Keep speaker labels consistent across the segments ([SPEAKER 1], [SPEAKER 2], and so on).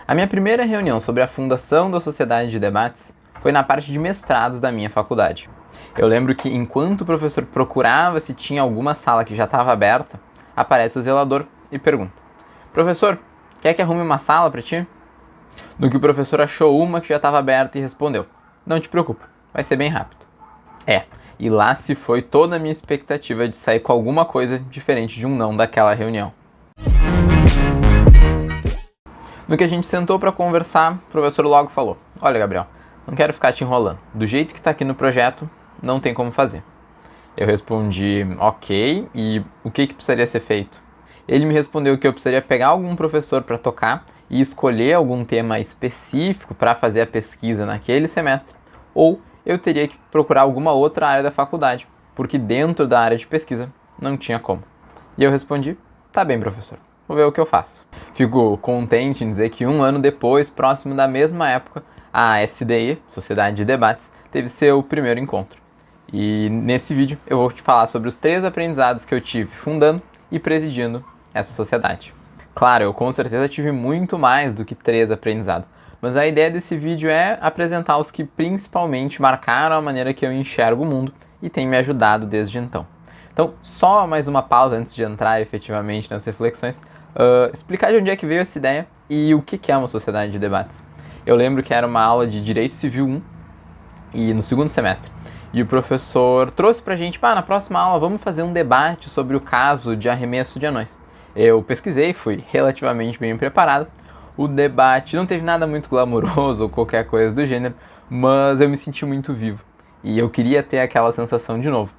[SPEAKER 1] A minha primeira reunião sobre a fundação da Sociedade de Debates foi na parte de mestrados da minha faculdade. Eu lembro que enquanto o professor procurava se tinha alguma sala que já estava aberta, aparece o zelador e pergunta: "Professor, quer que arrume uma sala para ti?" No que o professor achou uma que já estava aberta e respondeu: "Não te preocupa, vai ser bem rápido." E lá se foi toda a minha expectativa de sair com alguma coisa diferente de um não daquela reunião. No que a gente sentou para conversar, o professor logo falou: "Olha, Gabriel, não quero ficar te enrolando. Do jeito que está aqui no projeto, não tem como fazer." Eu respondi: "Ok, e o que precisaria ser feito?" Ele me respondeu que eu precisaria pegar algum professor para tocar e escolher algum tema específico para fazer a pesquisa naquele semestre, ou eu teria que procurar alguma outra área da faculdade, porque dentro da área de pesquisa não tinha como. E eu respondi: "Tá bem, professor, vou ver o que eu faço." Fico contente em dizer que um ano depois, próximo da mesma época, a SDE, Sociedade de Debates, teve seu primeiro encontro. E nesse vídeo eu vou te falar sobre os 3 aprendizados que eu tive fundando e presidindo essa sociedade. Claro, eu com certeza tive muito mais do que 3 aprendizados, mas a ideia desse vídeo é apresentar os que principalmente marcaram a maneira que eu enxergo o mundo e tem me ajudado desde então. Então, só mais uma pausa antes de entrar efetivamente nas reflexões, explicar de onde é que veio essa ideia e o que é uma sociedade de debates. Eu lembro que era uma aula de Direito Civil 1 e no segundo semestre. E o professor trouxe pra gente: na próxima aula vamos fazer um debate sobre o caso de arremesso de anões. Eu pesquisei, fui relativamente bem preparado. O debate não teve nada muito glamouroso ou qualquer coisa do gênero, mas eu me senti muito vivo. E eu queria ter aquela sensação de novo.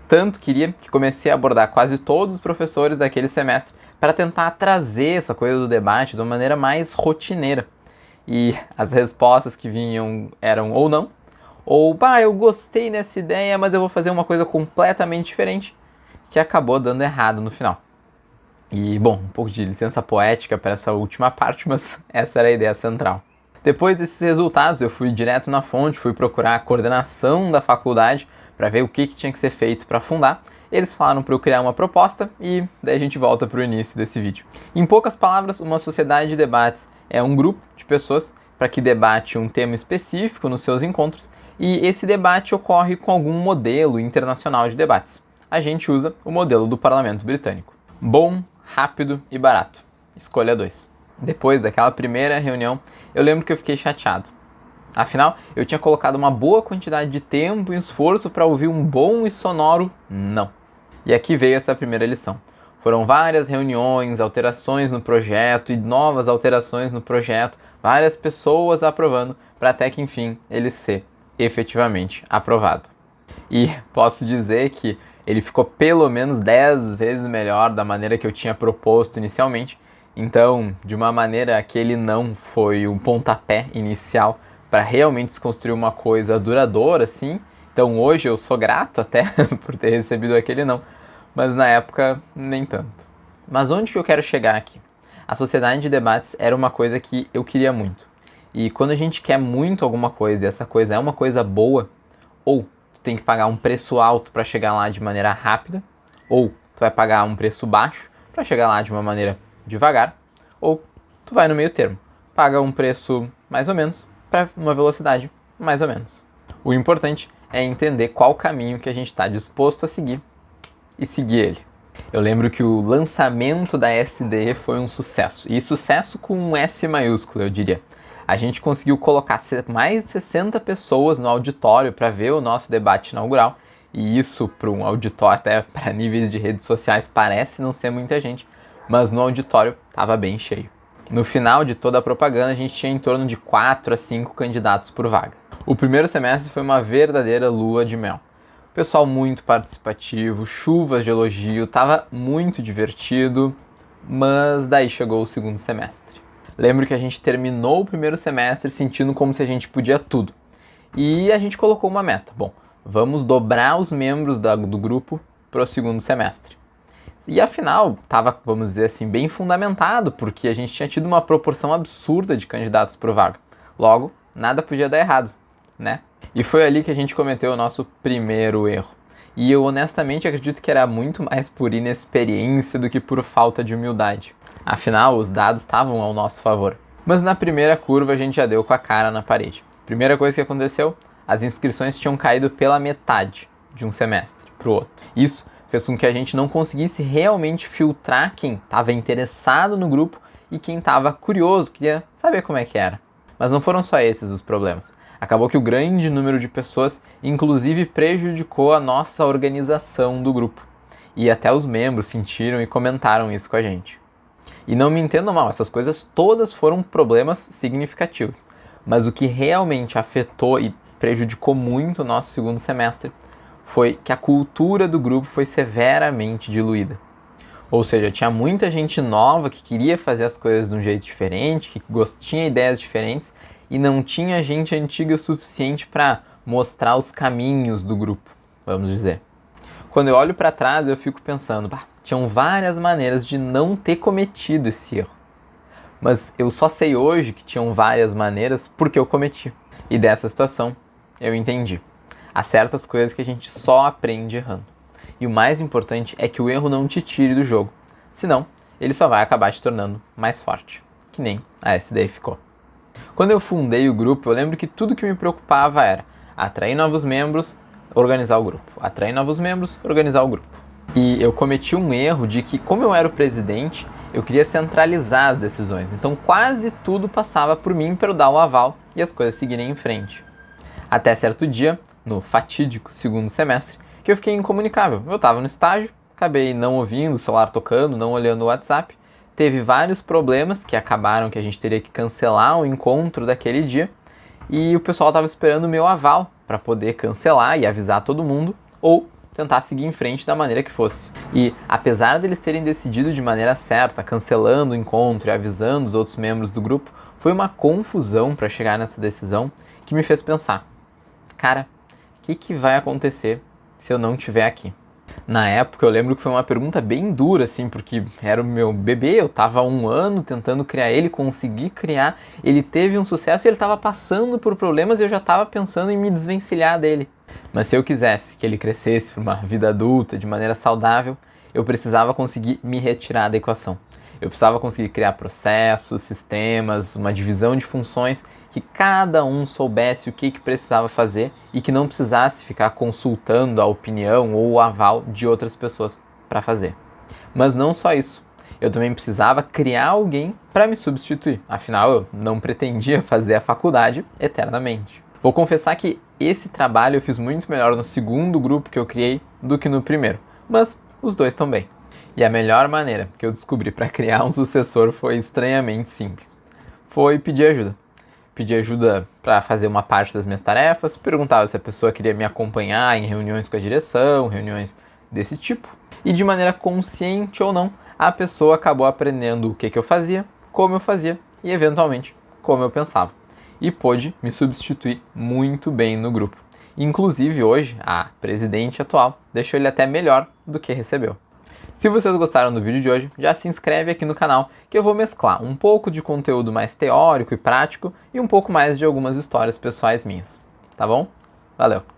[SPEAKER 1] Tanto queria que comecei a abordar quase todos os professores daquele semestre para tentar trazer essa coisa do debate de uma maneira mais rotineira. E as respostas que vinham eram ou não, ou eu gostei dessa ideia, mas eu vou fazer uma coisa completamente diferente, que acabou dando errado no final. E, bom, um pouco de licença poética para essa última parte, mas essa era a ideia central. Depois desses resultados, eu fui direto na fonte, fui procurar a coordenação da faculdade para ver o que tinha que ser feito para fundar. Eles falaram para eu criar uma proposta e daí a gente volta para o início desse vídeo. Em poucas palavras, uma sociedade de debates é um grupo de pessoas para que debate um tema específico nos seus encontros, e esse debate ocorre com algum modelo internacional de debates. A gente usa o modelo do Parlamento Britânico. Bom, rápido e barato. Escolha 2. Depois daquela primeira reunião, eu lembro que eu fiquei chateado. Afinal, eu tinha colocado uma boa quantidade de tempo e esforço para ouvir um bom e sonoro não. E aqui veio essa primeira lição. Foram várias reuniões, alterações no projeto e novas alterações no projeto, várias pessoas aprovando, para até que enfim ele ser efetivamente aprovado. E posso dizer que ele ficou pelo menos 10 vezes melhor da maneira que eu tinha proposto inicialmente. Então, de uma maneira, aquele não foi um pontapé inicial para realmente se construir uma coisa duradoura, assim. Então hoje eu sou grato até por ter recebido aquele não, mas na época nem tanto. Mas onde que eu quero chegar aqui? A sociedade de debates era uma coisa que eu queria muito. E quando a gente quer muito alguma coisa e essa coisa é uma coisa boa, ou tu tem que pagar um preço alto para chegar lá de maneira rápida, ou tu vai pagar um preço baixo para chegar lá de uma maneira devagar, ou tu vai no meio termo, paga um preço mais ou menos para uma velocidade mais ou menos. O importante é entender qual caminho que a gente está disposto a seguir e seguir ele. Eu lembro que o lançamento da SDE foi um sucesso, e sucesso com um S maiúsculo, eu diria. A gente conseguiu colocar mais de 60 pessoas no auditório para ver o nosso debate inaugural, e isso para um auditório, até para níveis de redes sociais, parece não ser muita gente, mas no auditório estava bem cheio. No final de toda a propaganda, a gente tinha em torno de 4 a 5 candidatos por vaga. O primeiro semestre foi uma verdadeira lua de mel. Pessoal muito participativo, chuvas de elogio, estava muito divertido, mas daí chegou o segundo semestre. Lembro que a gente terminou o primeiro semestre sentindo como se a gente podia tudo. E a gente colocou uma meta. Bom, vamos dobrar os membros do grupo para o segundo semestre. E afinal, estava, vamos dizer assim, bem fundamentado, porque a gente tinha tido uma proporção absurda de candidatos por vaga. Logo, nada podia dar errado, né? E foi ali que a gente cometeu o nosso primeiro erro. E eu honestamente acredito que era muito mais por inexperiência do que por falta de humildade. Afinal, os dados estavam ao nosso favor. Mas na primeira curva a gente já deu com a cara na parede. Primeira coisa que aconteceu, as inscrições tinham caído pela metade de um semestre para o outro. Isso fez com que a gente não conseguisse realmente filtrar quem estava interessado no grupo e quem estava curioso, queria saber como é que era. Mas não foram só esses os problemas. Acabou que o grande número de pessoas, inclusive, prejudicou a nossa organização do grupo. E até os membros sentiram e comentaram isso com a gente. E não me entendam mal, essas coisas todas foram problemas significativos. Mas o que realmente afetou e prejudicou muito o nosso segundo semestre foi que a cultura do grupo foi severamente diluída. Ou seja, tinha muita gente nova que queria fazer as coisas de um jeito diferente, que tinha ideias diferentes, e não tinha gente antiga o suficiente para mostrar os caminhos do grupo, vamos dizer. Quando eu olho para trás, eu fico pensando, tinham várias maneiras de não ter cometido esse erro. Mas eu só sei hoje que tinham várias maneiras porque eu cometi. E dessa situação, eu entendi. Há certas coisas que a gente só aprende errando. E o mais importante é que o erro não te tire do jogo. Senão, ele só vai acabar te tornando mais forte. Que nem a SDA ficou. Quando eu fundei o grupo, eu lembro que tudo que me preocupava era atrair novos membros, organizar o grupo. Atrair novos membros, organizar o grupo. E eu cometi um erro de que, como eu era o presidente, eu queria centralizar as decisões. Então quase tudo passava por mim para eu dar o aval e as coisas seguirem em frente. Até certo dia, no fatídico segundo semestre, que eu fiquei incomunicável. Eu estava no estágio, acabei não ouvindo o celular tocando, não olhando o WhatsApp. Teve vários problemas que acabaram que a gente teria que cancelar o encontro daquele dia. E o pessoal estava esperando o meu aval para poder cancelar e avisar todo mundo ou tentar seguir em frente da maneira que fosse. E apesar deles terem decidido de maneira certa, cancelando o encontro e avisando os outros membros do grupo, foi uma confusão para chegar nessa decisão que me fez pensar, cara, o que vai acontecer se eu não estiver aqui? Na época eu lembro que foi uma pergunta bem dura, assim, porque era o meu bebê, eu estava há 1 ano tentando criar ele, consegui criar, ele teve um sucesso e ele estava passando por problemas e eu já estava pensando em me desvencilhar dele. Mas se eu quisesse que ele crescesse para uma vida adulta de maneira saudável, eu precisava conseguir me retirar da equação. Eu precisava conseguir criar processos, sistemas, uma divisão de funções que cada um soubesse o que precisava fazer e que não precisasse ficar consultando a opinião ou o aval de outras pessoas para fazer. Mas não só isso. Eu também precisava criar alguém para me substituir. Afinal, eu não pretendia fazer a faculdade eternamente. Vou confessar que esse trabalho eu fiz muito melhor no segundo grupo que eu criei do que no primeiro. Mas os dois também. E a melhor maneira que eu descobri para criar um sucessor foi estranhamente simples. Foi pedir ajuda. Pedi ajuda para fazer uma parte das minhas tarefas, perguntava se a pessoa queria me acompanhar em reuniões com a direção, reuniões desse tipo. E de maneira consciente ou não, a pessoa acabou aprendendo o que eu fazia, como eu fazia e, eventualmente, como eu pensava. E pôde me substituir muito bem no grupo. Inclusive, hoje, a presidente atual deixou ele até melhor do que recebeu. Se vocês gostaram do vídeo de hoje, já se inscreve aqui no canal que eu vou mesclar um pouco de conteúdo mais teórico e prático e um pouco mais de algumas histórias pessoais minhas. Tá bom? Valeu!